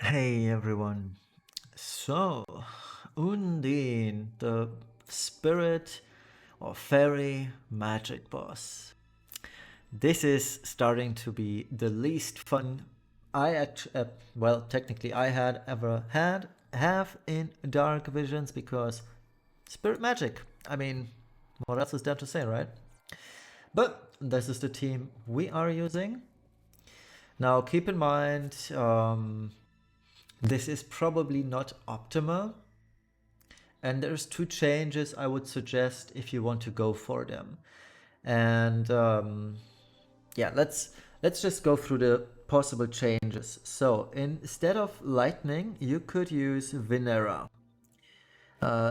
Hey everyone. So, Undine, the spirit or fairy magic boss. This is starting to be the least fun well, technically I had ever have in Dark Visions because spirit magic. I mean, what else is there to say, right? But this is the team we are using. Now, keep in mind, this is probably not optimal. And there's two changes I would suggest if you want to go for them. And yeah, let's just go through the possible changes. So instead of lightning, you could use Vinera.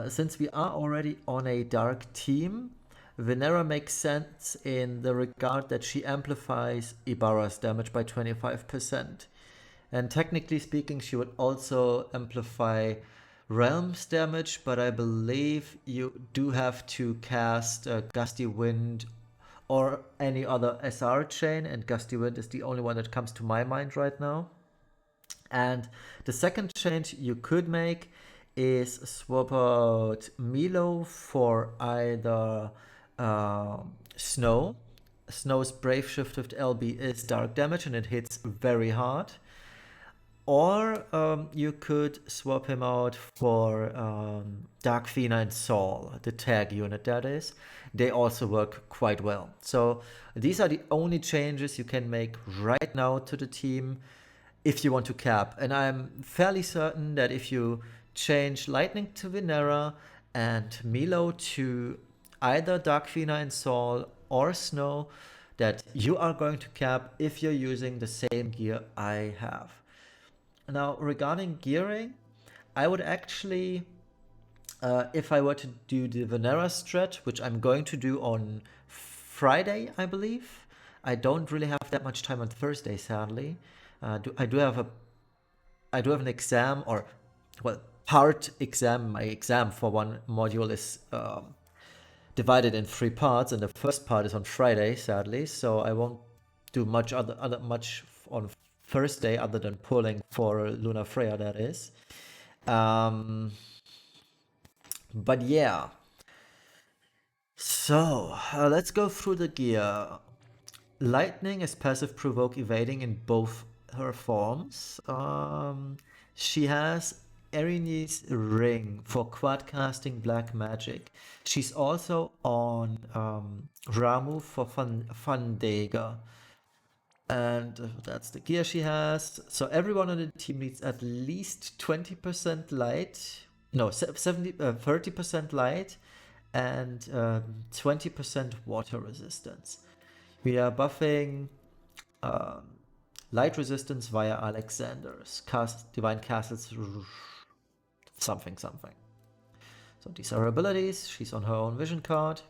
Since we are already on a dark team, Vinera makes sense in the regard that she amplifies Ibarra's damage by 25%. And technically speaking, she would also amplify Realms damage, but I believe you do have to cast Gusty Wind or any other SR chain, and Gusty Wind is the only one that comes to my mind right now. And the second change you could make is swap out Melo for either Snow. Snow's Brave Shift with LB is dark damage and it hits very hard. Or you could swap him out for Dark Fina and Saul, the tag unit that is. They also work quite well. So these are the only changes you can make right now to the team if you want to cap. And I'm fairly certain that if you change Lightning to Vinera and Milo to either Dark Fina and Saul or Snow, that you are going to cap if you're using the same gear I have. Now, regarding gearing, I would actually, if I were to do the Venera strat, which I'm going to do on Friday, I believe. I don't really have that much time on Thursday, sadly. I do have an exam, or well, part exam. My exam for one module is divided in three parts, and the first part is on Friday, sadly. So I won't do much on Thursday other than pulling for Lunafreya, that is. Um, but yeah, so let's go through the gear. Lightning is passive provoke evading in both her forms. She has Erin's ring for quad casting black magic. She's also on Ramu for Fandega. And that's the gear she has. So everyone on the team needs at least 20% light. No, 30% light and 20% water resistance. We are buffing um, light resistance via Alexander's Divine Castles something something. So these are her abilities. She's on her own vision card.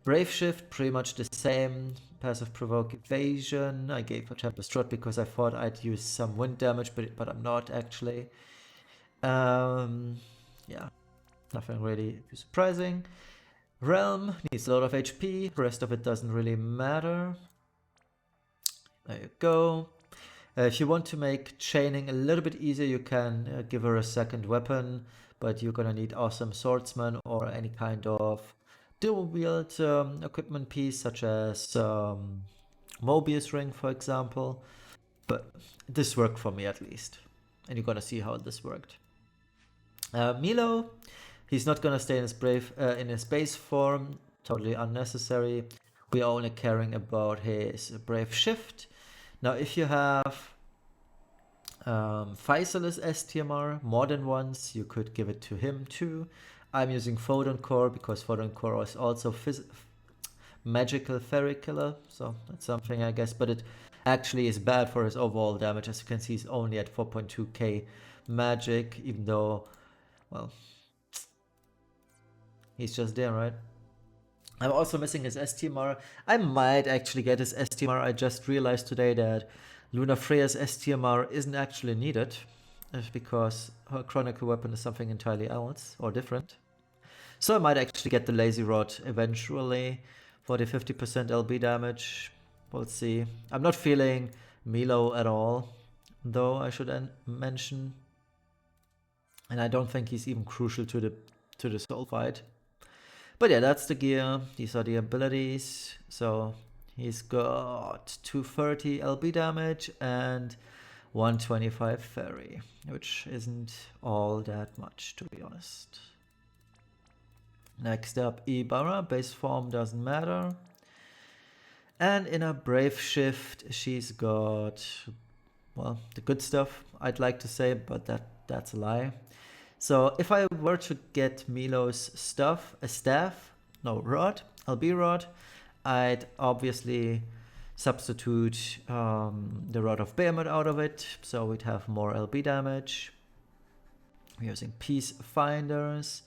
Brave Shift, pretty much the same. Passive Provoke Evasion. I gave her Tempest Rod because I thought I'd use some wind damage, but I'm not actually. Yeah, nothing really too surprising. Realm needs a lot of HP. The rest of it doesn't really matter. There you go. If you want to make chaining a little bit easier, you can give her a second weapon, but you're gonna need Awesome Swordsman or any kind of dual wield equipment piece, such as Mobius Ring, for example. But this worked for me at least, and you're gonna see how this worked. Milo, he's not gonna stay in his base form, totally unnecessary. We are only caring about his Brave Shift. Now, if you have Faisal's STMR more than once, you could give it to him too. I'm using Photon Core because Photon Core is also magical fairy killer, so that's something I guess, but it actually is bad for his overall damage. As you can see, he's only at 4.2k magic, even though, well, he's just there, right? I'm also missing his STMR. I might actually get his STMR. I just realized today that Lunafreya's STMR isn't actually needed because her Chronicle Weapon is something entirely else or different. So I might actually get the Lazy Rod eventually for the 50% LB damage. We'll see. I'm not feeling Melo at all. though, I should mention. And I don't think he's even crucial to the soul fight. But yeah, that's the gear. These are the abilities. So he's got 230 LB damage and 125 fairy, which isn't all that much, to be honest. Next up, Ibarra. Base form doesn't matter. And in a Brave Shift, she's got, well, the good stuff, I'd like to say, but that's a lie. So if I were to get Melo's stuff, a staff, no, rod, LB rod, I'd obviously substitute the Rod of Behemoth out of it, so we'd have more LB damage. We're using Peace Finders,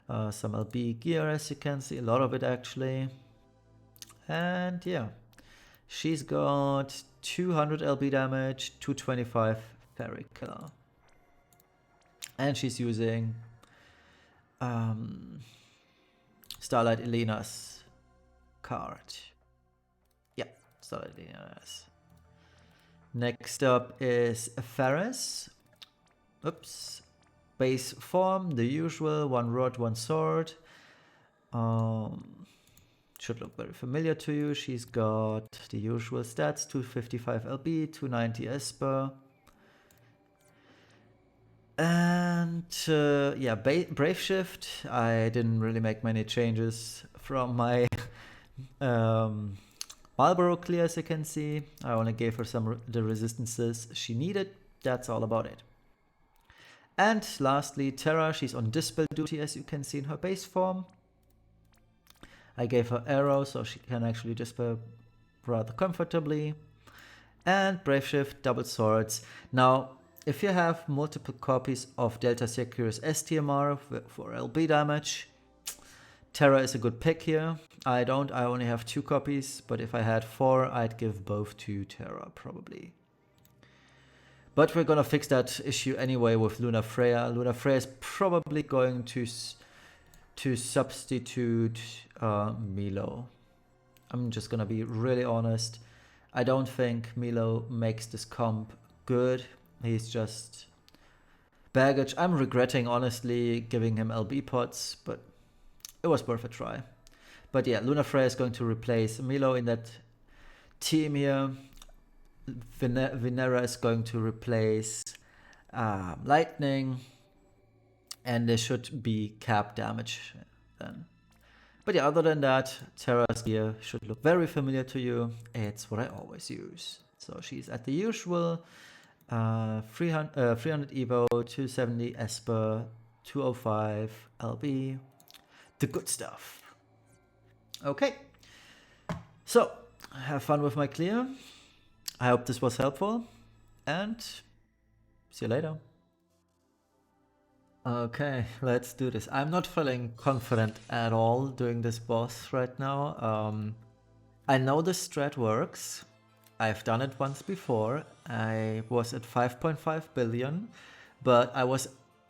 some LB gear, as you can see, a lot of it actually. And yeah, she's got 200 LB damage, 225 Fairy Killer. And she's using Starlight Elena's card. Yeah, Starlight Elena's. Next up is Ferris. Oops. Base form, the usual, 1 rod, 1 sword. Should look very familiar to you. She's got the usual stats, 255 LB, 290 Esper. And yeah, Brave Shift. I didn't really make many changes from my Marlboro clear, as you can see. I only gave her some the resistances she needed. That's all about it. And lastly, Terra. She's on Dispel duty, as you can see in her base form. I gave her arrow, so she can actually dispel rather comfortably. And Brave Shift, double swords. Now, if you have multiple copies of Delta Sirius STMR for LB damage, Terra is a good pick here. I only have 2 copies, but if I had 4, I'd give both to Terra, probably. But we're gonna fix that issue anyway with Lunafreya. Lunafreya is probably going to substitute Melo. I'm just gonna be really honest. I don't think Melo makes this comp good. He's just baggage. I'm regretting, honestly, giving him LB pots, but it was worth a try. But yeah, Lunafreya is going to replace Melo in that team here. Vinera is going to replace Lightning, and there should be cap damage then. But yeah, other than that, Terra's gear should look very familiar to you. It's what I always use. So she's at the usual 300 Evo, 270 Esper, 205 LB, the good stuff. Okay, so have fun with my clear. I hope this was helpful, and see you later. Okay, let's do this. I'm not feeling confident at all doing this boss right now. I know the strat works. I've done it once before. I was at 5.5 billion, but I was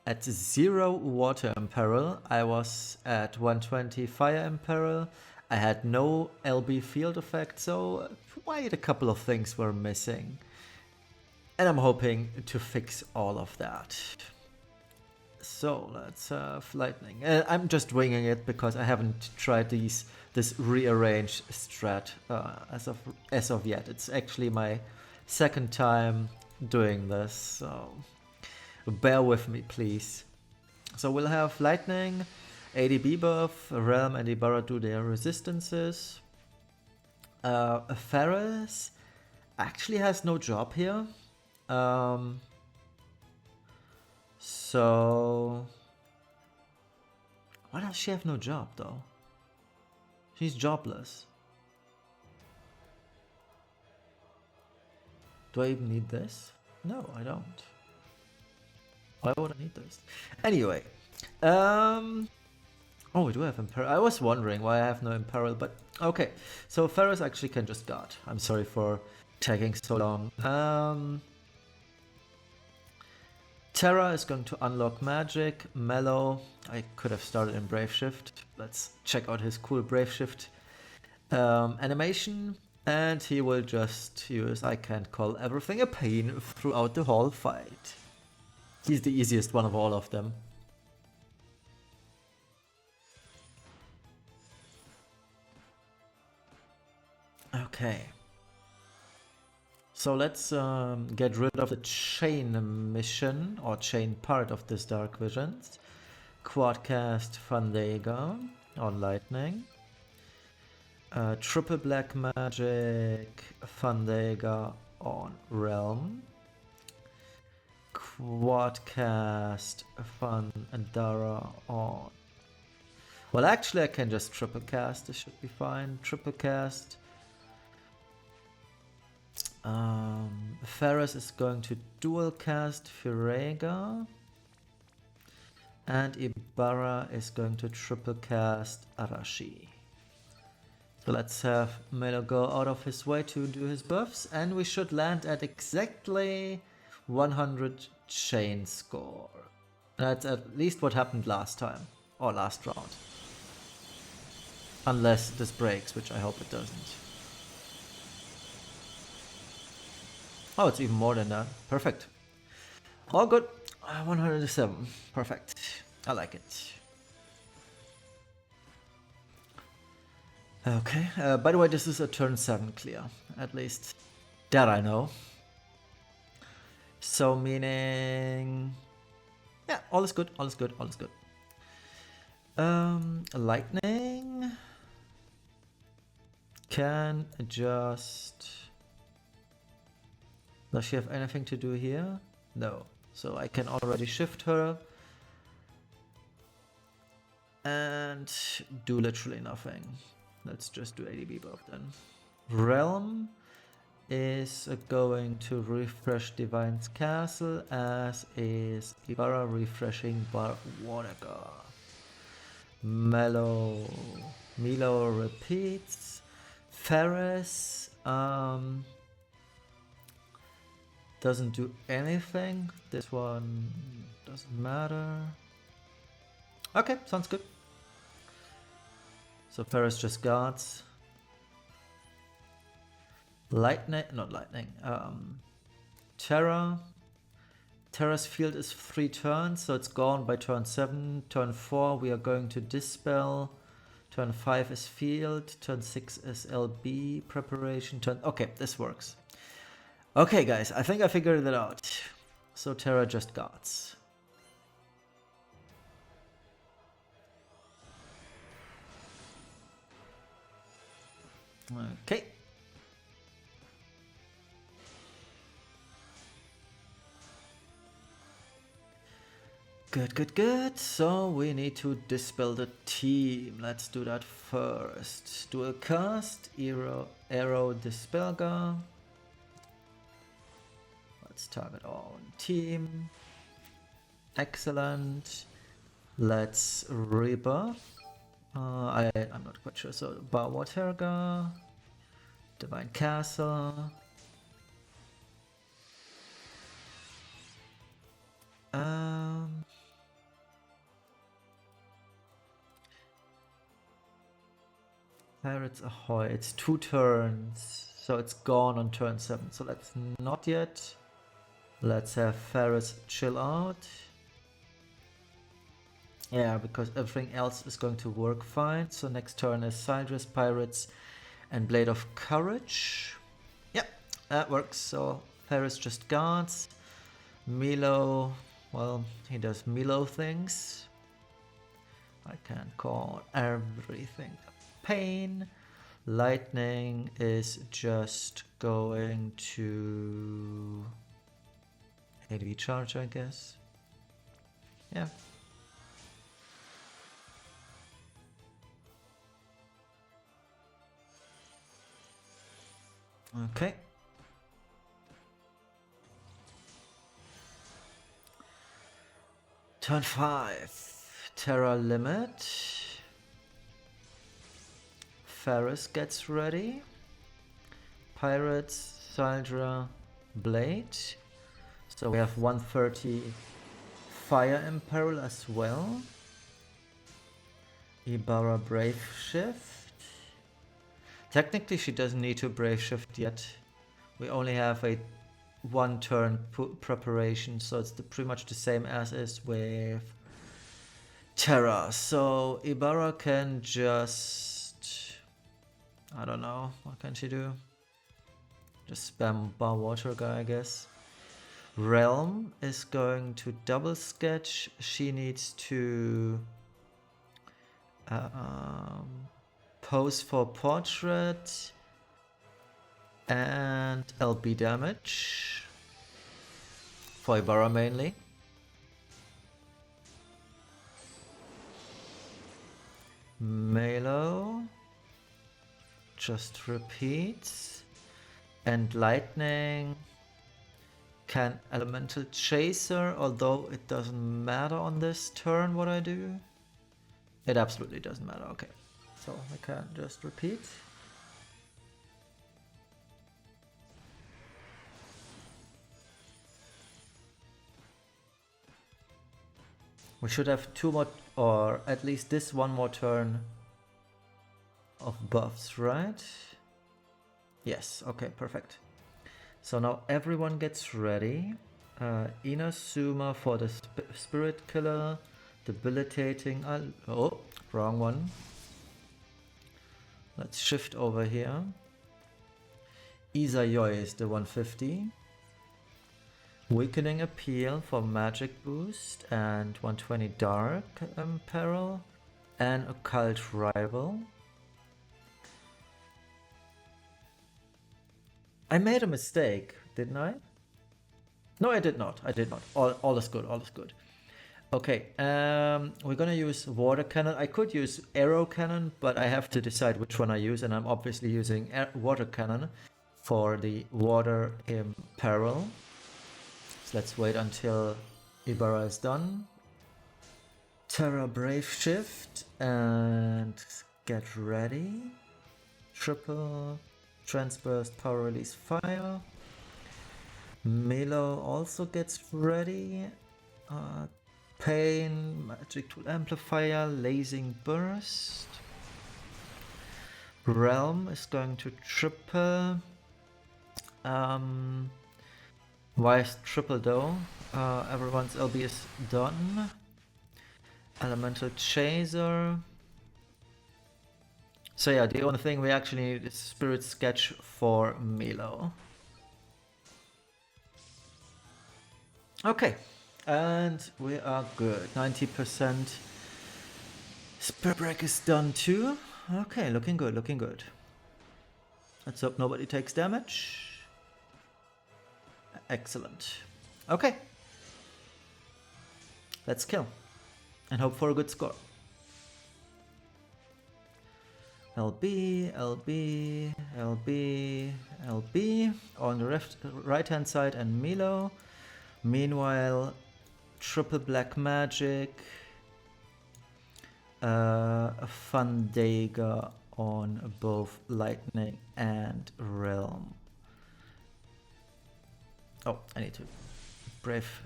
at 0 water imperil. I was at 120 fire imperil. I had no LB field effect, so quite a couple of things were missing. And I'm hoping to fix all of that. So let's have lightning. I'm just winging it because I haven't tried this rearranged strat as of yet. It's actually my second time doing this, so bear with me, please. So we'll have lightning, ADB buff, Realm and Ibarra do their resistances. Ferris actually has no job here. So why does she have no job though? She's jobless. Do I even need this? No, I don't. Why would I need this? Anyway, oh, we do have Imperil. I was wondering why I have no Imperil, but okay. So Ferris actually can just guard. I'm sorry for taking so long. Terra is going to unlock magic. Melo, I could have started in Brave Shift. Let's check out his cool Brave Shift animation. And he will just use I can't call everything a pain throughout the whole fight. He's the easiest one of all of them. Okay. So let's get rid of the chain mission or chain part of this Dark Visions. Quadcast Fandega on Lightning. Triple Black Magic Fandega on Realm. Quadcast Fandara on... Well, actually I can just triple cast, this should be fine. Triple cast. Ferris is going to dual cast Firega. And Ibarra is going to triple cast Arashi. So let's have Melo go out of his way to do his buffs, and we should land at exactly 100 chain score. That's at least what happened last time, or last round. Unless this breaks, which I hope it doesn't. Oh, it's even more than that. Perfect. All good. 107. Perfect. I like it. Okay. By the way, this is a turn 7 clear. At least that I know. So meaning... Yeah, all is good. All is good. All is good. Lightning can just... Does she have anything to do here? No. So I can already shift her and do literally nothing. Let's just do ADB buff then. Realm is going to refresh Divine's Castle, as is Ibarra refreshing Warnagar. Melo repeats. Ferris doesn't do anything. This one doesn't matter. Okay, sounds good. So Ferris just guards. Lightning, not lightning. Terra. Terra's field is 3 turns, so it's gone by turn 7. Turn 4 we are going to dispel. Turn 5 is field. Turn 6 is LB preparation. Okay, this works. Okay guys, I think I figured it out. So Terra just guards. Okay. Good. So we need to dispel the team. Let's do that first. Dual cast, arrow Dispelga. Let's target our own team. Excellent. Let's rebuff. I'm not quite sure. So Bawaterga, Divine Castle. Pirates Ahoy. It's 2 turns, so it's gone on turn 7. So let's not yet. Let's have Ferris chill out. Yeah, because everything else is going to work fine. So next turn is Sidrus, Pirates, and Blade of Courage. Yep, that works. So Ferris just guards. Melo, well, he does Melo things. I can't call everything a pain. Lightning is just going to ADV charge, I guess. Yeah. Okay. Turn 5. Terra limit. Ferris gets ready. Pirates, Syldra, Blade. So we have 130 Fire Imperil as well. Ibarra Brave Shift. Technically, she doesn't need to Brave Shift yet. We only have a 1 turn preparation, so it's pretty much the same as is with Terra. So Ibarra can just... I don't know, what can she do? Just spam Bar Water guy, I guess. Realm is going to double sketch. She needs to pose for portrait and LB damage for Ibarra mainly. Melo just repeats, and lightning can elemental chaser, although it doesn't matter on this turn what I do. It absolutely doesn't matter. Okay, so I can just repeat. We should have 2 more, or at least this 1 more turn of buffs, right? Yes, okay, perfect. So now everyone gets ready. Inazuma for the spirit killer, debilitating. Oh, wrong one. Let's shift over here. Izayoi is the 150. Weakening Appeal for magic boost and 120 dark peril and Occult Rival. I made a mistake, didn't I? No, I did not. I did not. All is good. All is good. Okay, we're gonna use water cannon. I could use arrow cannon, but I have to decide which one I use, and I'm obviously using water cannon for the water peril. So let's wait until Ibarra is done. Terra Brave Shift and get ready. Triple Transburst Power Release Fire. Melo also gets ready. Pain, Magic Tool Amplifier, Lasing Burst. Realm is going to triple. Why is triple though? Everyone's LB is done. Elemental Chaser. So yeah, the only thing we actually need is Spirit Sketch for Melo. Okay, and we are good. 90%. Spirit Break is done too. Okay, looking good, looking good. Let's hope nobody takes damage. Excellent. Okay. Let's kill. And hope for a good score. LB, LB, LB, LB on the right hand side and Melo. Meanwhile, triple black magic, Fandega on both lightning and realm. Oh, I need to brave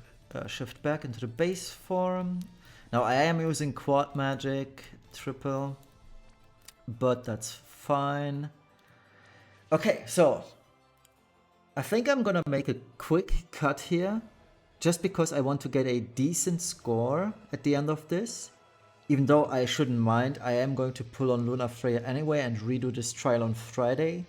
shift back into the base form. Now I am using quad magic, triple, but that's fine. Okay, so I think I'm gonna make a quick cut here, just because I want to get a decent score at the end of this. Even though I shouldn't mind, I am going to pull on Lunafreya anyway and redo this trial on Friday.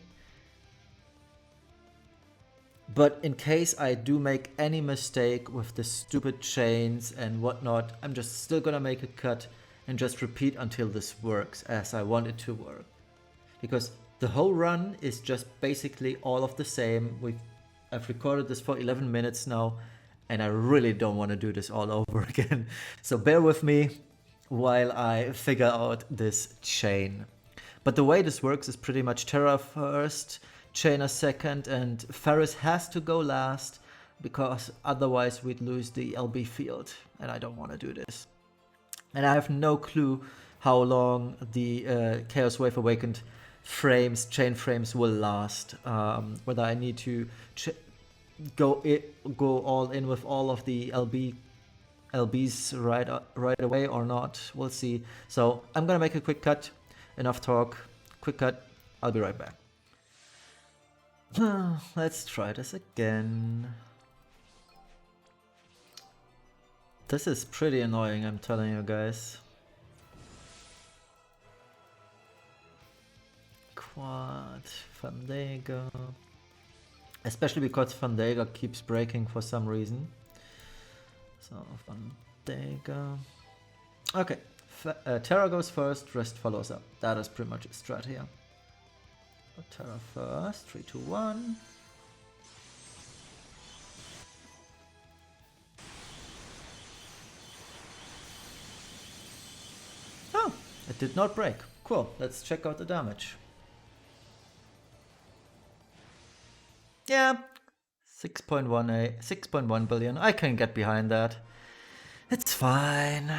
But in case I do make any mistake with the stupid chains and whatnot, I'm just still gonna make a cut and just repeat until this works as I want it to work. Because the whole run is just basically all of the same. I've recorded this for 11 minutes now, and I really don't want to do this all over again. So bear with me while I figure out this chain. But the way this works is pretty much Terra first, Chainer second, and Ferris has to go last, because otherwise we'd lose the LB field, and I don't want to do this. And I have no clue how long the Chaos Wave Awakened chain frames will last. Whether I need to go all in with all of the LBs right away or not, we'll see. So I'm gonna make a quick cut. Enough talk. Quick cut. I'll be right back. Let's try this again. This is pretty annoying, I'm telling you guys. Quad, Fandega. Especially because Fandega keeps breaking for some reason. So, Fandega. Okay, Terra goes first, rest follows up. That is pretty much a strat here. Terra first, 3, 2, 1. Oh, it did not break. Cool, let's check out the damage. Yeah, 6.1 billion. I can get behind that. It's fine.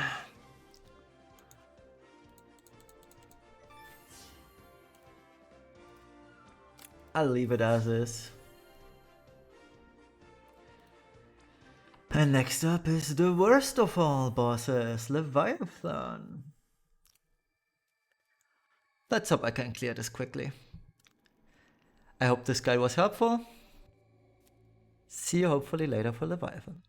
I'll leave it as is. And next up is the worst of all bosses, Leviathan. Let's hope I can clear this quickly. I hope this guide was helpful. See you hopefully later for Leviathan.